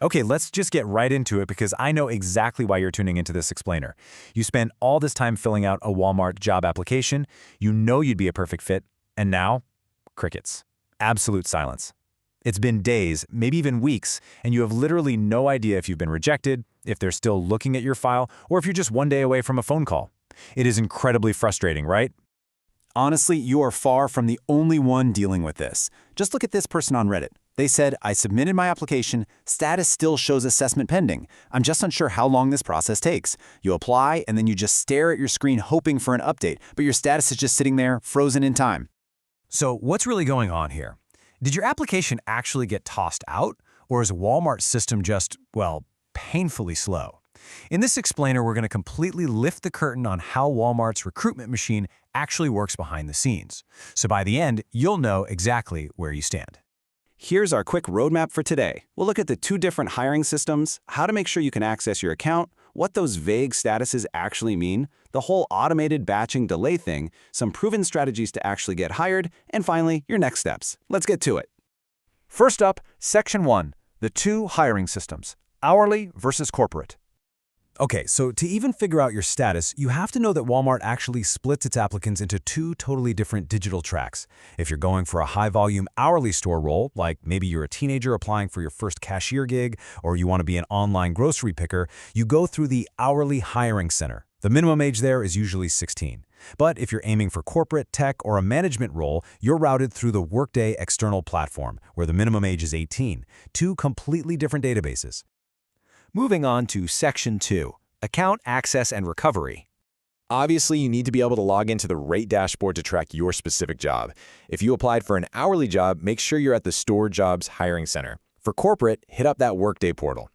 Okay, let's just get right into it because I know exactly why you're tuning into this explainer. You spent all this time filling out a Walmart job application, you know you'd be a perfect fit, and now, crickets. Absolute silence. It's been days, maybe even weeks, and you have literally no idea if you've been rejected, if they're still looking at your file, or if you're just one day away from a phone call. It is incredibly frustrating, right? Honestly, you are far from the only one dealing with this. Just look at this person on Reddit. They said, I submitted my application, status still shows assessment pending. I'm just unsure how long this process takes. You apply, and then you just stare at your screen hoping for an update, but your status is just sitting there, frozen in time. So what's really going on here? Did your application actually get tossed out, or is Walmart's system just, well, painfully slow? In this explainer, we're going to completely lift the curtain on how Walmart's recruitment machine actually works behind the scenes. So by the end, you'll know exactly where you stand. Here's our quick roadmap for today. We'll look at the two different hiring systems, how to make sure you can access your account, what those vague statuses actually mean, the whole automated batching delay thing, some proven strategies to actually get hired, and finally, your next steps. Let's get to it. First up, Section 1, the two hiring systems, hourly versus corporate. Okay, so to even figure out your status, you have to know that Walmart actually splits its applicants into two totally different digital tracks. If you're going for a high-volume hourly store role, like maybe you're a teenager applying for your first cashier gig, or you want to be an online grocery picker, you go through the Hourly Hiring Center. The minimum age there is usually 16. But if you're aiming for corporate, tech, or a management role, you're routed through the Workday external platform, where the minimum age is 18. Two completely different databases. Moving on to Section 2, account access and recovery. Obviously, you need to be able to log into the rate dashboard to track your specific job. If you applied for an hourly job, make sure you're at the Store Jobs Hiring Center. For corporate, hit up that Workday portal.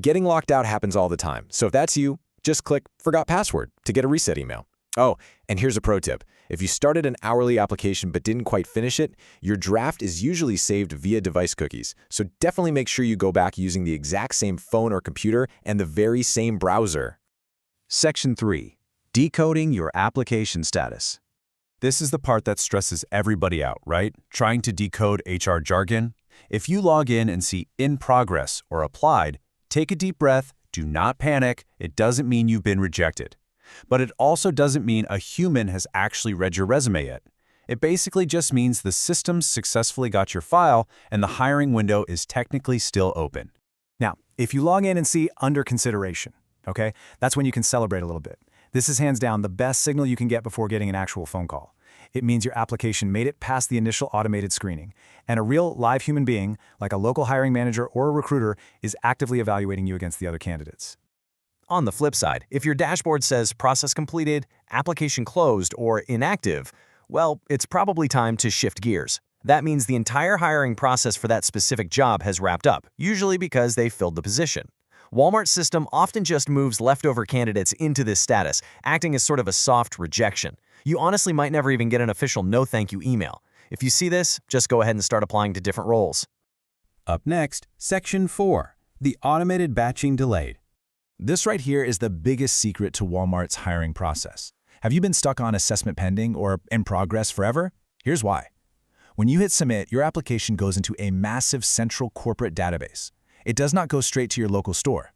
Getting locked out happens all the time, so if that's you, just click Forgot Password to get a reset email. Oh, and here's a pro tip. If you started an hourly application but didn't quite finish it, your draft is usually saved via device cookies, so definitely make sure you go back using the exact same phone or computer and the very same browser. Section 3, decoding your application status. This is the part that stresses everybody out, right? Trying to decode HR jargon. If you log in and see "in progress" or "applied," take a deep breath, do not panic, it doesn't mean you've been rejected. But it also doesn't mean a human has actually read your resume yet. It basically just means the system successfully got your file and the hiring window is technically still open. Now, if you log in and see under consideration, okay, that's when you can celebrate a little bit. This is hands down the best signal you can get before getting an actual phone call. It means your application made it past the initial automated screening, and a real live human being, like a local hiring manager or a recruiter, is actively evaluating you against the other candidates. On the flip side, if your dashboard says process completed, application closed, or inactive, well, it's probably time to shift gears. That means the entire hiring process for that specific job has wrapped up, usually because they filled the position. Walmart's system often just moves leftover candidates into this status, acting as sort of a soft rejection. You honestly might never even get an official no thank you email. If you see this, just go ahead and start applying to different roles. Up next, Section 4, the automated batching delayed. This right here is the biggest secret to Walmart's hiring process. Have you been stuck on assessment pending or in progress forever? Here's why. When you hit submit, your application goes into a massive central corporate database. It does not go straight to your local store.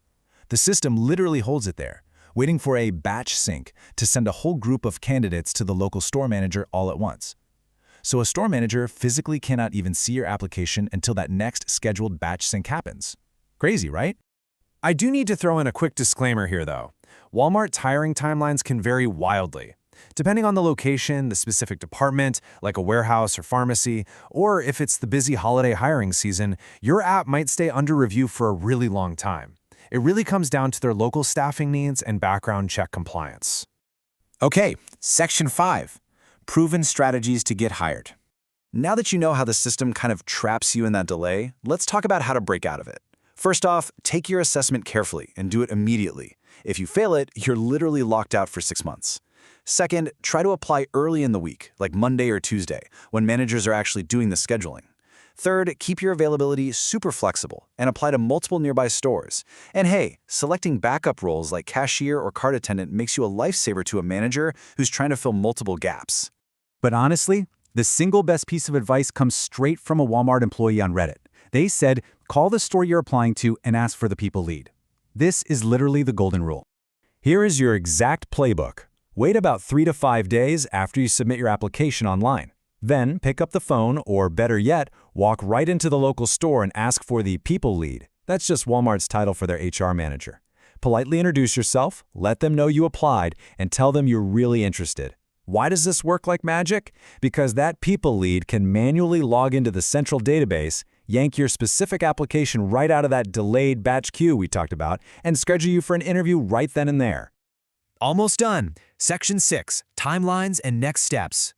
The system literally holds it there, waiting for a batch sync to send a whole group of candidates to the local store manager all at once. So a store manager physically cannot even see your application until that next scheduled batch sync happens. Crazy, right? I do need to throw in a quick disclaimer here, though. Walmart's hiring timelines can vary wildly. Depending on the location, the specific department, like a warehouse or pharmacy, or if it's the busy holiday hiring season, your app might stay under review for a really long time. It really comes down to their local staffing needs and background check compliance. Okay, Section 5, proven strategies to get hired. Now that you know how the system kind of traps you in that delay, let's talk about how to break out of it. First off, take your assessment carefully and do it immediately. If you fail it, you're literally locked out for 6 months. Second, try to apply early in the week, like Monday or Tuesday, when managers are actually doing the scheduling. Third, keep your availability super flexible and apply to multiple nearby stores. And hey, selecting backup roles like cashier or cart attendant makes you a lifesaver to a manager who's trying to fill multiple gaps. But honestly, the single best piece of advice comes straight from a Walmart employee on Reddit. They said, call the store you're applying to and ask for the people lead. This is literally the golden rule. Here is your exact playbook. Wait about 3 to 5 days after you submit your application online. Then pick up the phone, or better yet, walk right into the local store and ask for the people lead. That's just Walmart's title for their HR manager. Politely introduce yourself, let them know you applied, and tell them you're really interested. Why does this work like magic? Because that people lead can manually log into the central database, yank your specific application right out of that delayed batch queue we talked about, and schedule you for an interview right then and there. Almost done. Section 6, timelines and next steps.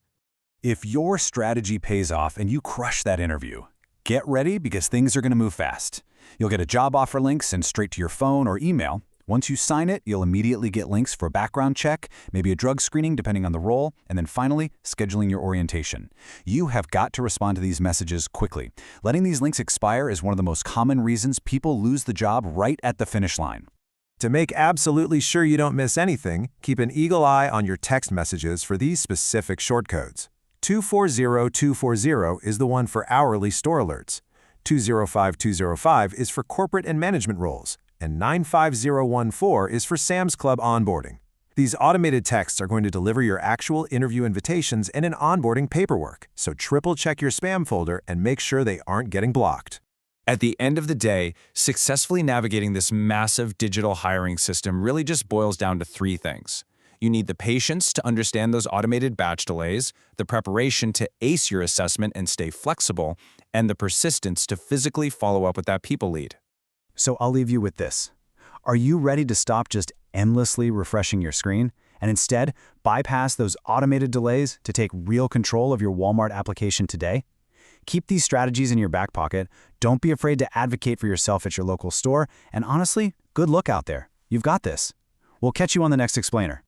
If your strategy pays off and you crush that interview, get ready because things are going to move fast. You'll get a job offer link sent straight to your phone or email. Once you sign it, you'll immediately get links for a background check, maybe a drug screening depending on the role, and then finally, scheduling your orientation. You have got to respond to these messages quickly. Letting these links expire is one of the most common reasons people lose the job right at the finish line. To make absolutely sure you don't miss anything, keep an eagle eye on your text messages for these specific shortcodes. 240240 is the one for hourly store alerts. 205205 is for corporate and management roles, and 95014 is for Sam's Club onboarding. These automated texts are going to deliver your actual interview invitations and an onboarding paperwork, so triple-check your spam folder and make sure they aren't getting blocked. At the end of the day, successfully navigating this massive digital hiring system really just boils down to 3 things. You need the patience to understand those automated batch delays, the preparation to ace your assessment and stay flexible, and the persistence to physically follow up with that people lead. So I'll leave you with this. Are you ready to stop just endlessly refreshing your screen and instead bypass those automated delays to take real control of your Walmart application today? Keep these strategies in your back pocket. Don't be afraid to advocate for yourself at your local store. And honestly, good luck out there. You've got this. We'll catch you on the next explainer.